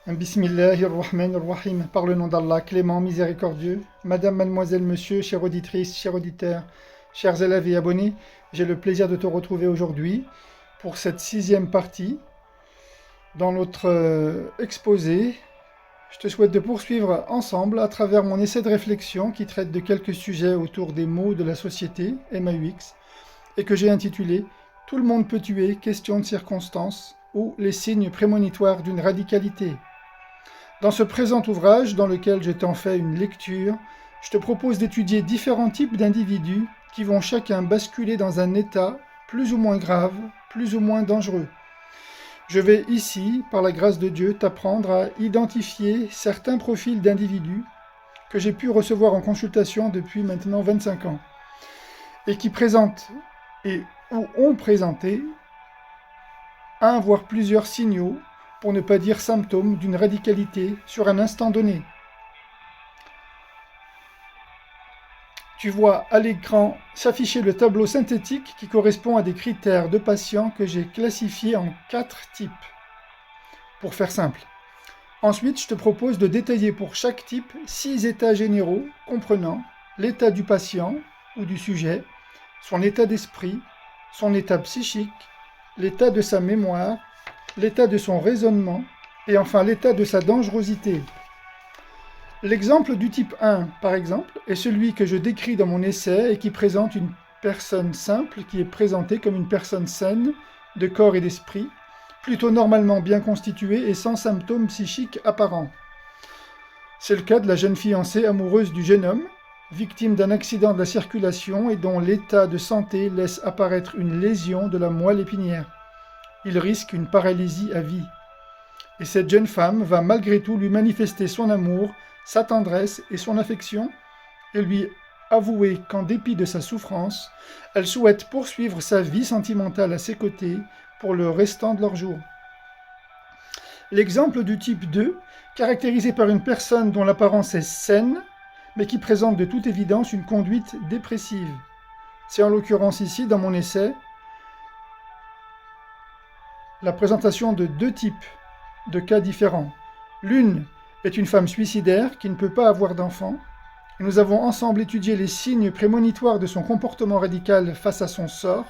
Bismillahirrahmanirrahim. Par le nom d'Allah, clément, miséricordieux. Madame, mademoiselle, monsieur, chère auditrice, chers auditeurs, chers élèves et abonnés, j'ai le plaisir de te retrouver aujourd'hui pour cette 6e partie dans notre exposé. Je te souhaite de poursuivre ensemble à travers mon essai de réflexion qui traite de quelques sujets autour des mots de la société, MAUX, et que j'ai intitulé « Tout le monde peut tuer, question de circonstance » ou « Les signes prémonitoires d'une radicalité ». Dans ce présent ouvrage, dans lequel je t'en fais une lecture, je te propose d'étudier différents types d'individus qui vont chacun basculer dans un état plus ou moins grave, plus ou moins dangereux. Je vais ici, par la grâce de Dieu, t'apprendre à identifier certains profils d'individus que j'ai pu recevoir en consultation depuis maintenant 25 ans et qui présentent et ou ont présenté un voire plusieurs signaux, pour ne pas dire symptômes, d'une radicalité sur un instant donné. Tu vois à l'écran s'afficher le tableau synthétique qui correspond à des critères de patients que j'ai classifiés en 4 types, pour faire simple. Ensuite, je te propose de détailler pour chaque type 6 états généraux comprenant l'état du patient ou du sujet, son état d'esprit, son état psychique, l'état de sa mémoire, l'état de son raisonnement et enfin l'état de sa dangerosité. L'exemple du type 1, par exemple, est celui que je décris dans mon essai et qui présente une personne simple qui est présentée comme une personne saine de corps et d'esprit, plutôt normalement bien constituée et sans symptômes psychiques apparents. C'est le cas de la jeune fiancée amoureuse du jeune homme, victime d'un accident de la circulation et dont l'état de santé laisse apparaître une lésion de la moelle épinière. Il risque une paralysie à vie. Et cette jeune femme va malgré tout lui manifester son amour, sa tendresse et son affection, et lui avouer qu'en dépit de sa souffrance, elle souhaite poursuivre sa vie sentimentale à ses côtés pour le restant de leurs jours. L'exemple du type 2, caractérisé par une personne dont l'apparence est saine, mais qui présente de toute évidence une conduite dépressive. C'est en l'occurrence ici, dans mon essai, la présentation de 2 types de cas différents. L'une est une femme suicidaire qui ne peut pas avoir d'enfant. Nous avons ensemble étudié les signes prémonitoires de son comportement radical face à son sort.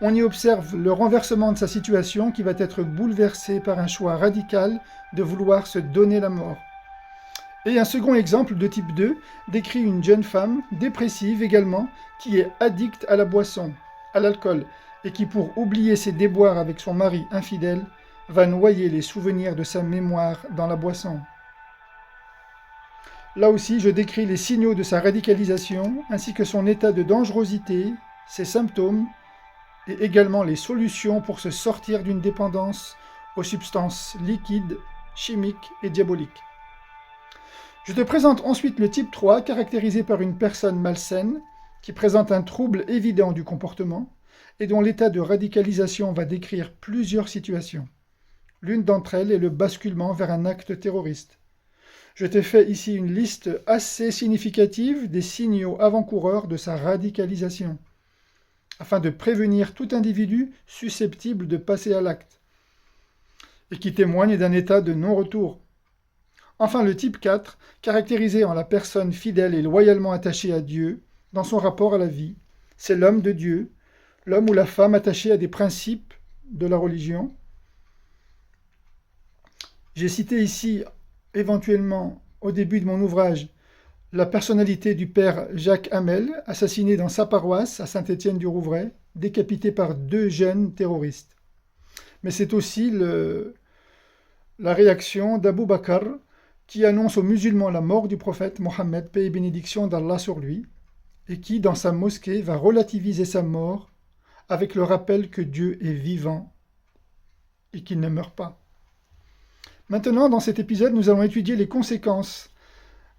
On y observe le renversement de sa situation qui va être bouleversée par un choix radical de vouloir se donner la mort. Et un second exemple de type 2 décrit une jeune femme dépressive également qui est addicte à la boisson, à l'alcool, et qui, pour oublier ses déboires avec son mari infidèle, va noyer les souvenirs de sa mémoire dans la boisson. Là aussi, je décris les signaux de sa radicalisation, ainsi que son état de dangerosité, ses symptômes, et également les solutions pour se sortir d'une dépendance aux substances liquides, chimiques et diaboliques. Je te présente ensuite le type 3, caractérisé par une personne malsaine, qui présente un trouble évident du comportement, et dont l'état de radicalisation va décrire plusieurs situations. L'une d'entre elles est le basculement vers un acte terroriste. Je t'ai fait ici une liste assez significative des signaux avant-coureurs de sa radicalisation, afin de prévenir tout individu susceptible de passer à l'acte, et qui témoigne d'un état de non-retour. Enfin, le type 4, caractérisé en la personne fidèle et loyalement attachée à Dieu, dans son rapport à la vie, c'est l'homme de Dieu, l'homme ou la femme attachée à des principes de la religion. J'ai cité ici, éventuellement, au début de mon ouvrage, la personnalité du père Jacques Hamel, assassiné dans sa paroisse à Saint-Étienne-du-Rouvray, décapité par 2 jeunes terroristes. Mais c'est aussi la réaction d'Abou Bakr, qui annonce aux musulmans la mort du prophète Mohammed, paix et bénédiction d'Allah sur lui, et qui, dans sa mosquée, va relativiser sa mort avec le rappel que Dieu est vivant et qu'il ne meurt pas. Maintenant, dans cet épisode, nous allons étudier les conséquences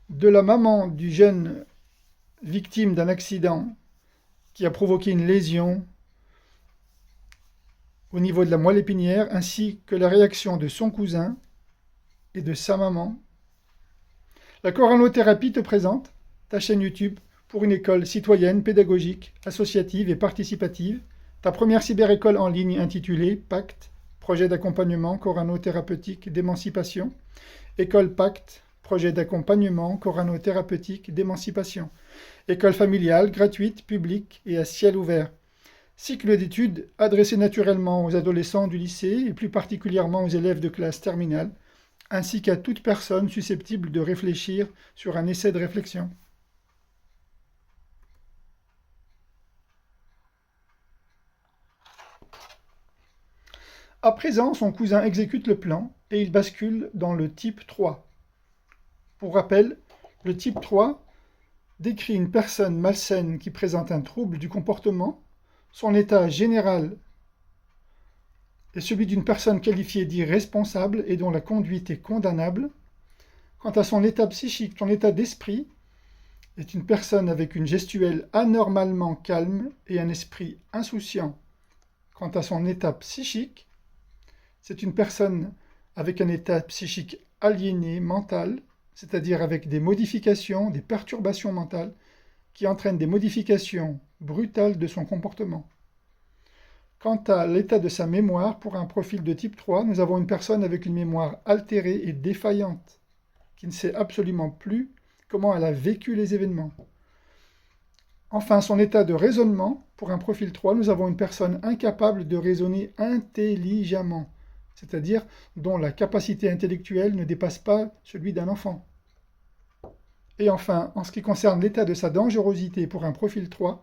de la maman du jeune victime d'un accident qui a provoqué une lésion au niveau de la moelle épinière, ainsi que la réaction de son cousin et de sa maman. La coranothérapie te présente ta chaîne YouTube pour une école citoyenne, pédagogique, associative et participative, ta première cyberécole en ligne intitulée Pacte, projet d'accompagnement corano-thérapeutique d'émancipation. École Pacte, projet d'accompagnement corano-thérapeutique d'émancipation. École familiale, gratuite, publique et à ciel ouvert. Cycle d'études adressé naturellement aux adolescents du lycée et plus particulièrement aux élèves de classe terminale, ainsi qu'à toute personne susceptible de réfléchir sur un essai de réflexion. À présent, son cousin exécute le plan et il bascule dans le type 3. Pour rappel, le type 3 décrit une personne malsaine qui présente un trouble du comportement. Son état général est celui d'une personne qualifiée d'irresponsable et dont la conduite est condamnable. Quant à son état psychique, son état d'esprit est une personne avec une gestuelle anormalement calme et un esprit insouciant. Quant à son état psychique, c'est une personne avec un état psychique aliéné, mental, c'est-à-dire avec des modifications, des perturbations mentales, qui entraînent des modifications brutales de son comportement. Quant à l'état de sa mémoire, pour un profil de type 3, nous avons une personne avec une mémoire altérée et défaillante, qui ne sait absolument plus comment elle a vécu les événements. Enfin, son état de raisonnement, pour un profil 3, nous avons une personne incapable de raisonner intelligemment, c'est-à-dire dont la capacité intellectuelle ne dépasse pas celui d'un enfant. Et enfin, en ce qui concerne l'état de sa dangerosité pour un profil 3,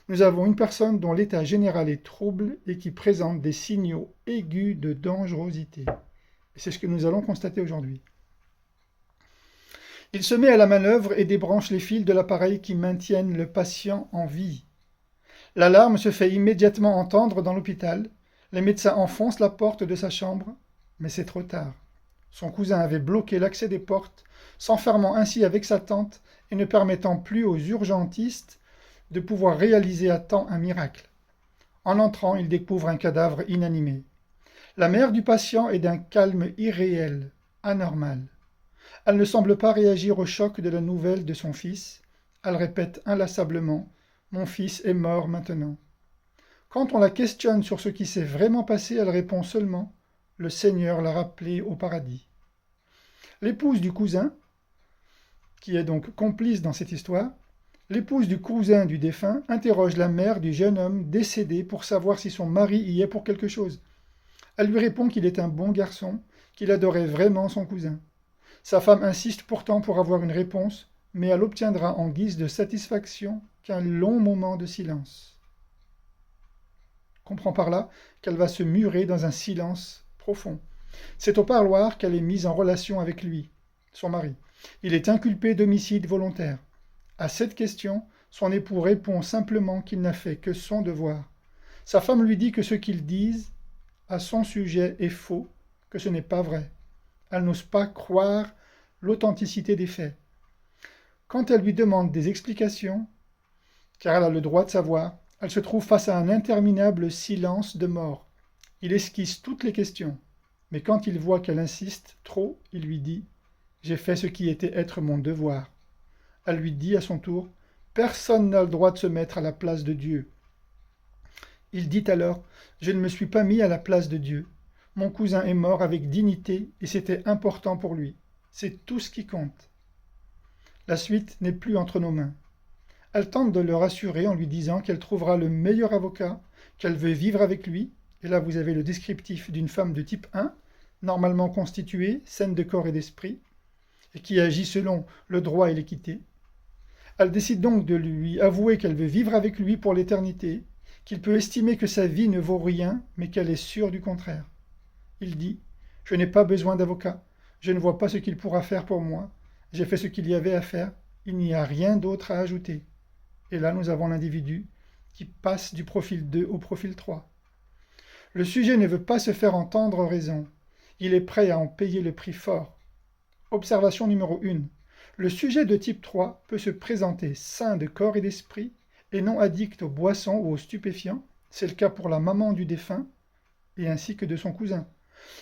nous avons une personne dont l'état général est trouble et qui présente des signaux aigus de dangerosité. Et c'est ce que nous allons constater aujourd'hui. Il se met à la manœuvre et débranche les fils de l'appareil qui maintiennent le patient en vie. L'alarme se fait immédiatement entendre dans l'hôpital. Les médecins enfoncent la porte de sa chambre, mais c'est trop tard. Son cousin avait bloqué l'accès des portes, s'enfermant ainsi avec sa tante et ne permettant plus aux urgentistes de pouvoir réaliser à temps un miracle. En entrant, il découvre un cadavre inanimé. La mère du patient est d'un calme irréel, anormal. Elle ne semble pas réagir au choc de la nouvelle de son fils. Elle répète inlassablement « Mon fils est mort maintenant ». Quand on la questionne sur ce qui s'est vraiment passé, elle répond seulement « Le Seigneur l'a rappelé au paradis ». L'épouse du cousin, qui est donc complice dans cette histoire, l'épouse du cousin du défunt interroge la mère du jeune homme décédé pour savoir si son mari y est pour quelque chose. Elle lui répond qu'il est un bon garçon, qu'il adorait vraiment son cousin. Sa femme insiste pourtant pour avoir une réponse, mais elle obtiendra en guise de satisfaction qu'un long moment de silence. On comprend par là qu'elle va se murer dans un silence profond. C'est au parloir qu'elle est mise en relation avec lui, son mari. Il est inculpé d'homicide volontaire. À cette question, son époux répond simplement qu'il n'a fait que son devoir. Sa femme lui dit que ce qu'ils disent à son sujet est faux, que ce n'est pas vrai. Elle n'ose pas croire l'authenticité des faits. Quand elle lui demande des explications, car elle a le droit de savoir, elle se trouve face à un interminable silence de mort. Il esquisse toutes les questions, mais quand il voit qu'elle insiste trop, il lui dit « J'ai fait ce qui était être mon devoir ». Elle lui dit à son tour « Personne n'a le droit de se mettre à la place de Dieu ». Il dit alors « Je ne me suis pas mis à la place de Dieu. Mon cousin est mort avec dignité et c'était important pour lui. C'est tout ce qui compte. La suite n'est plus entre nos mains. » Elle tente de le rassurer en lui disant qu'elle trouvera le meilleur avocat, qu'elle veut vivre avec lui. Et là, vous avez le descriptif d'une femme de type 1, normalement constituée, saine de corps et d'esprit, et qui agit selon le droit et l'équité. Elle décide donc de lui avouer qu'elle veut vivre avec lui pour l'éternité, qu'il peut estimer que sa vie ne vaut rien, mais qu'elle est sûre du contraire. Il dit « Je n'ai pas besoin d'avocat. Je ne vois pas ce qu'il pourra faire pour moi. J'ai fait ce qu'il y avait à faire. Il n'y a rien d'autre à ajouter. » Et là, nous avons l'individu qui passe du profil 2 au profil 3. Le sujet ne veut pas se faire entendre raison. Il est prêt à en payer le prix fort. Observation numéro 1. Le sujet de type 3 peut se présenter sain de corps et d'esprit et non addict aux boissons ou aux stupéfiants. C'est le cas pour la maman du défunt et ainsi que de son cousin.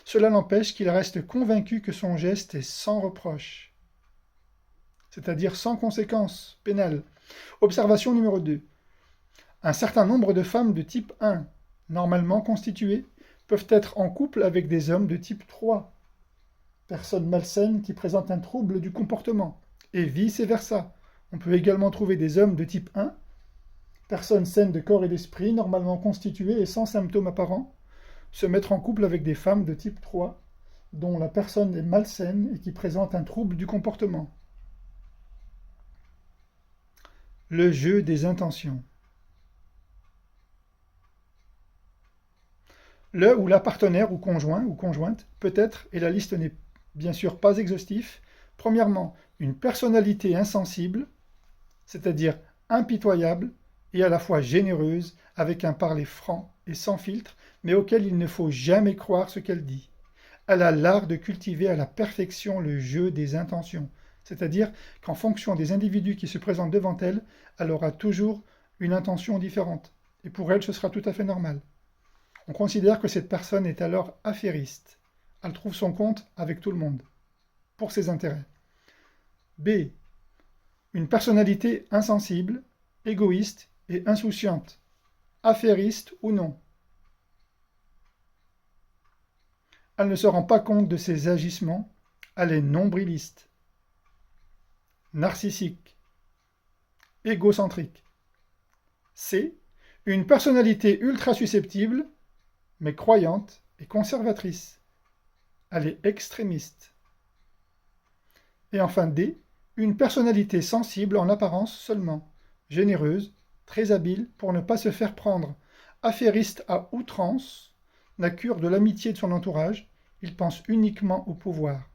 Cela n'empêche qu'il reste convaincu que son geste est sans reproche, c'est-à-dire sans conséquences pénales. Observation numéro 2. Un certain nombre de femmes de type 1, normalement constituées, peuvent être en couple avec des hommes de type 3, personnes malsaines qui présentent un trouble du comportement, et vice-versa. On peut également trouver des hommes de type 1, personnes saines de corps et d'esprit, normalement constituées et sans symptômes apparents, se mettre en couple avec des femmes de type 3, dont la personne est malsaine et qui présente un trouble du comportement. Le jeu des intentions. Le ou la partenaire ou conjoint ou conjointe peut être, et la liste n'est bien sûr pas exhaustive, premièrement, une personnalité insensible, c'est-à-dire impitoyable et à la fois généreuse, avec un parler franc et sans filtre, mais auquel il ne faut jamais croire ce qu'elle dit. Elle a l'art de cultiver à la perfection le jeu des intentions, c'est-à-dire qu'en fonction des individus qui se présentent devant elle, elle aura toujours une intention différente. Et pour elle, ce sera tout à fait normal. On considère que cette personne est alors affairiste. Elle trouve son compte avec tout le monde, pour ses intérêts. B. Une personnalité insensible, égoïste et insouciante, affairiste ou non. Elle ne se rend pas compte de ses agissements, elle est nombriliste, narcissique, égocentrique. C. Une personnalité ultra susceptible, mais croyante et conservatrice. Elle est extrémiste. Et enfin D. Une personnalité sensible en apparence seulement, généreuse, très habile pour ne pas se faire prendre, affairiste à outrance, n'a cure de l'amitié de son entourage, il pense uniquement au pouvoir.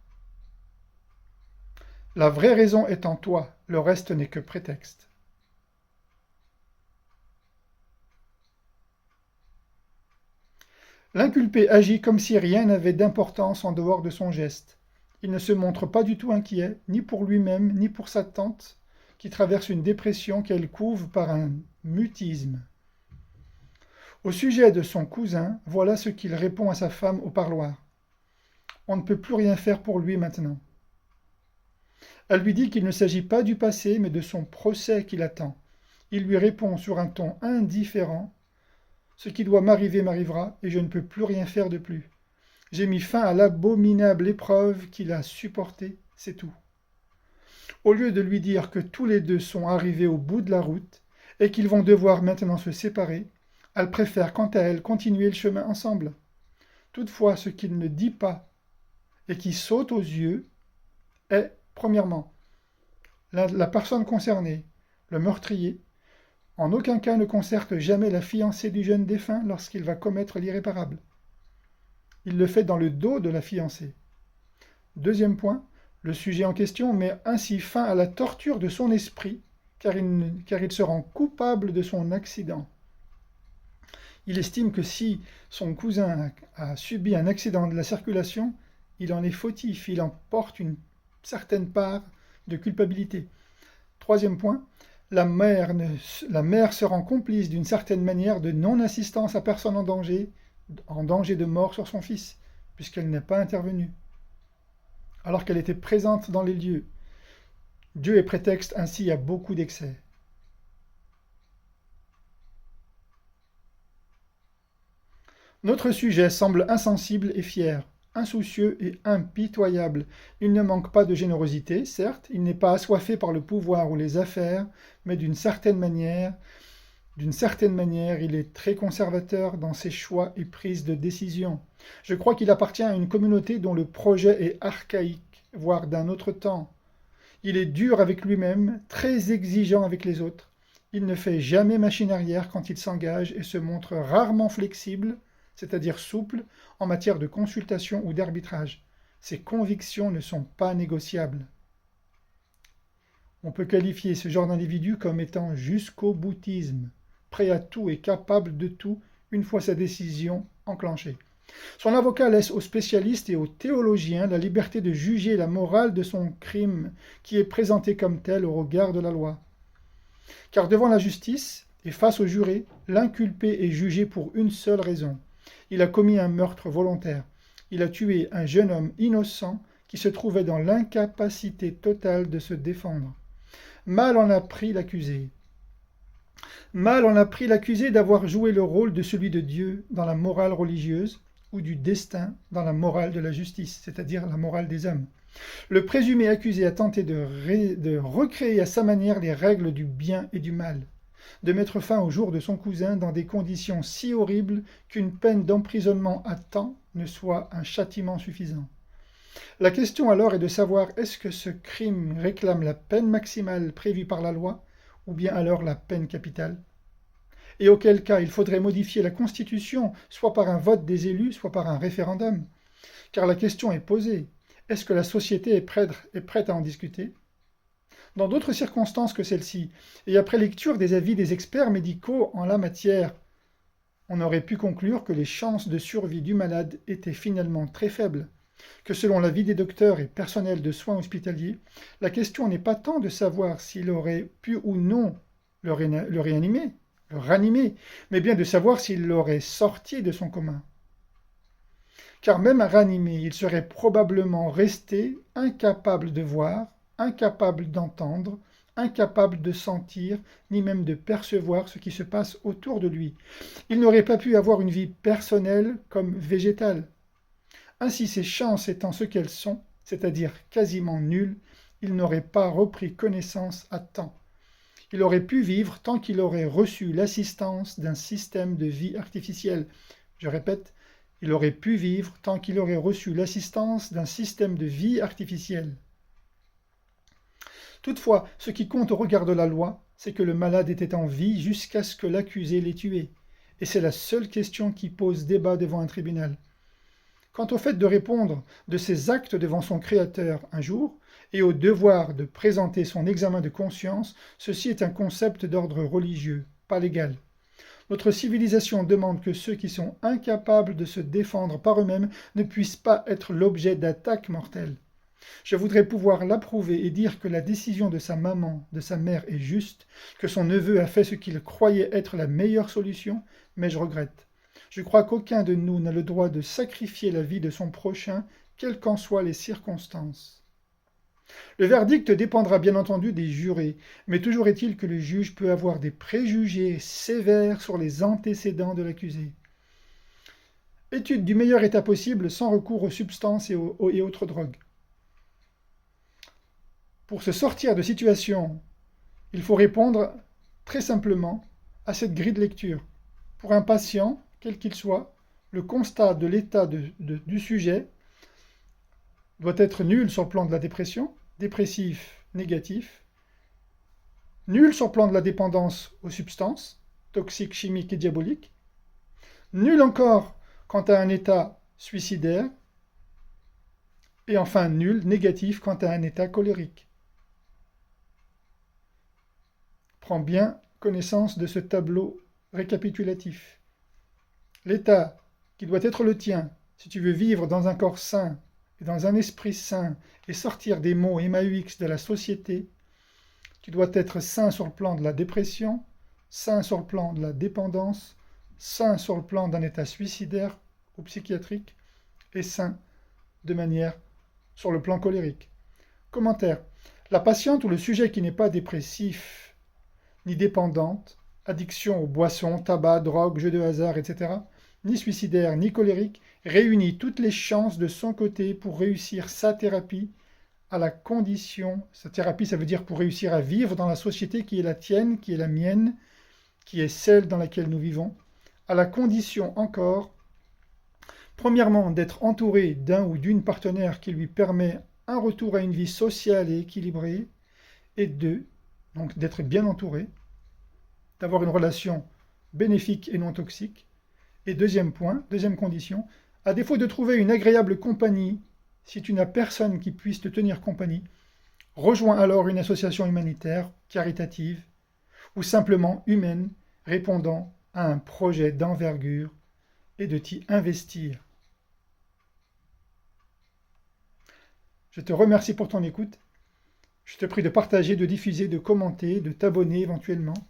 La vraie raison est en toi, le reste n'est que prétexte. L'inculpé agit comme si rien n'avait d'importance en dehors de son geste. Il ne se montre pas du tout inquiet, ni pour lui-même, ni pour sa tante, qui traverse une dépression qu'elle couve par un mutisme. Au sujet de son cousin, voilà ce qu'il répond à sa femme au parloir. On ne peut plus rien faire pour lui maintenant. Elle lui dit qu'il ne s'agit pas du passé, mais de son procès qui l'attend. Il lui répond sur un ton indifférent. Ce qui doit m'arriver m'arrivera, et je ne peux plus rien faire de plus. J'ai mis fin à l'abominable épreuve qu'il a supportée, c'est tout. Au lieu de lui dire que tous les deux sont arrivés au bout de la route, et qu'ils vont devoir maintenant se séparer, elle préfère quant à elle continuer le chemin ensemble. Toutefois, ce qu'il ne dit pas, et qui saute aux yeux, est, premièrement, la personne concernée, le meurtrier, en aucun cas ne concerte jamais la fiancée du jeune défunt lorsqu'il va commettre l'irréparable. Il le fait dans le dos de la fiancée. Deuxième point, le sujet en question met ainsi fin à la torture de son esprit, car il se rend coupable de son accident. Il estime que si son cousin a subi un accident de la circulation, il en est fautif, il en porte une certaine part de culpabilité. Troisième point, la mère se rend complice d'une certaine manière de non-assistance à personne en danger de mort sur son fils, puisqu'elle n'est pas intervenue, alors qu'elle était présente dans les lieux. Dieu est prétexte ainsi à beaucoup d'excès. Notre sujet semble insensible et fier, insoucieux et impitoyable. Il ne manque pas de générosité, certes, il n'est pas assoiffé par le pouvoir ou les affaires, mais d'une certaine manière, il est très conservateur dans ses choix et prises de décision. Je crois qu'il appartient à une communauté dont le projet est archaïque, voire d'un autre temps. Il est dur avec lui-même, très exigeant avec les autres. Il ne fait jamais machine arrière quand il s'engage et se montre rarement flexible, c'est-à-dire souple, en matière de consultation ou d'arbitrage. Ses convictions ne sont pas négociables. On peut qualifier ce genre d'individu comme étant jusqu'au boutisme, prêt à tout et capable de tout une fois sa décision enclenchée. Son avocat laisse aux spécialistes et aux théologiens la liberté de juger la morale de son crime, qui est présenté comme tel au regard de la loi. Car devant la justice et face au juré, l'inculpé est jugé pour une seule raison. Il a commis un meurtre volontaire. Il a tué un jeune homme innocent qui se trouvait dans l'incapacité totale de se défendre. Mal en a pris l'accusé. Mal en a pris l'accusé d'avoir joué le rôle de celui de Dieu dans la morale religieuse, ou du destin dans la morale de la justice, c'est-à-dire la morale des hommes. Le présumé accusé a tenté de recréer à sa manière les règles du bien et du mal, de mettre fin au jour de son cousin dans des conditions si horribles qu'une peine d'emprisonnement à temps ne soit un châtiment suffisant. La question alors est de savoir est-ce que ce crime réclame la peine maximale prévue par la loi ou bien alors la peine capitale, et auquel cas il faudrait modifier la Constitution soit par un vote des élus, soit par un référendum. Car la question est posée, est-ce que la société est prête à en discuter? Dans d'autres circonstances que celle-ci, et après lecture des avis des experts médicaux en la matière, on aurait pu conclure que les chances de survie du malade étaient finalement très faibles, que selon l'avis des docteurs et personnels de soins hospitaliers, la question n'est pas tant de savoir s'il aurait pu ou non le ranimer, mais bien de savoir s'il l'aurait sorti de son coma. Car même à ranimer, il serait probablement resté incapable de voir, incapable d'entendre, incapable de sentir, ni même de percevoir ce qui se passe autour de lui. Il n'aurait pas pu avoir une vie personnelle comme végétale. Ainsi, ses chances étant ce qu'elles sont, c'est-à-dire quasiment nulles, il n'aurait pas repris connaissance à temps. Il aurait pu vivre tant qu'il aurait reçu l'assistance d'un système de vie artificielle. Je répète, il aurait pu vivre tant qu'il aurait reçu l'assistance d'un système de vie artificielle. Toutefois, ce qui compte au regard de la loi, c'est que le malade était en vie jusqu'à ce que l'accusé l'ait tué. Et c'est la seule question qui pose débat devant un tribunal. Quant au fait de répondre de ses actes devant son Créateur un jour, et au devoir de présenter son examen de conscience, ceci est un concept d'ordre religieux, pas légal. Notre civilisation demande que ceux qui sont incapables de se défendre par eux-mêmes ne puissent pas être l'objet d'attaques mortelles. Je voudrais pouvoir l'approuver et dire que la décision de sa maman, de sa mère est juste, que son neveu a fait ce qu'il croyait être la meilleure solution, mais je regrette. Je crois qu'aucun de nous n'a le droit de sacrifier la vie de son prochain, quelles qu'en soient les circonstances. Le verdict dépendra bien entendu des jurés, mais toujours est-il que le juge peut avoir des préjugés sévères sur les antécédents de l'accusé. Étude du meilleur état possible sans recours aux substances et autres drogues. Pour se sortir de situation, il faut répondre très simplement à cette grille de lecture. Pour un patient, quel qu'il soit, le constat de l'état du sujet doit être nul sur le plan de la dépression, dépressif, négatif, nul sur le plan de la dépendance aux substances, toxiques, chimiques et diaboliques, nul encore quant à un état suicidaire, et enfin nul, négatif, quant à un état colérique. Prends bien connaissance de ce tableau récapitulatif. L'état qui doit être le tien, si tu veux vivre dans un corps sain, et dans un esprit sain, et sortir des maux MAUX de la société, tu dois être sain sur le plan de la dépression, sain sur le plan de la dépendance, sain sur le plan d'un état suicidaire ou psychiatrique, et sain de manière sur le plan colérique. Commentaire. La patiente ou le sujet qui n'est pas dépressif, ni dépendante, addiction aux boissons, tabac, drogue, jeux de hasard, etc., ni suicidaire, ni colérique, réunit toutes les chances de son côté pour réussir sa thérapie à la condition, sa thérapie ça veut dire pour réussir à vivre dans la société qui est la tienne, qui est la mienne, qui est celle dans laquelle nous vivons, à la condition encore, premièrement, d'être entouré d'un ou d'une partenaire qui lui permet un retour à une vie sociale et équilibrée, et deux, donc d'être bien entouré, d'avoir une relation bénéfique et non toxique. Et deuxième point, deuxième condition, à défaut de trouver une agréable compagnie, si tu n'as personne qui puisse te tenir compagnie, rejoins alors une association humanitaire, caritative, ou simplement humaine, répondant à un projet d'envergure et de t'y investir. Je te remercie pour ton écoute. Je te prie de partager, de diffuser, de commenter, de t'abonner éventuellement,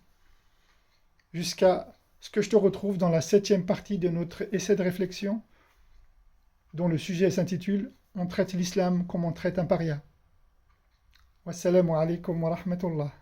jusqu'à ce que je te retrouve dans la 7e partie de notre essai de réflexion, dont le sujet s'intitule « On traite l'islam comme on traite un paria ». Wassalamu alaikum wa rahmatullah.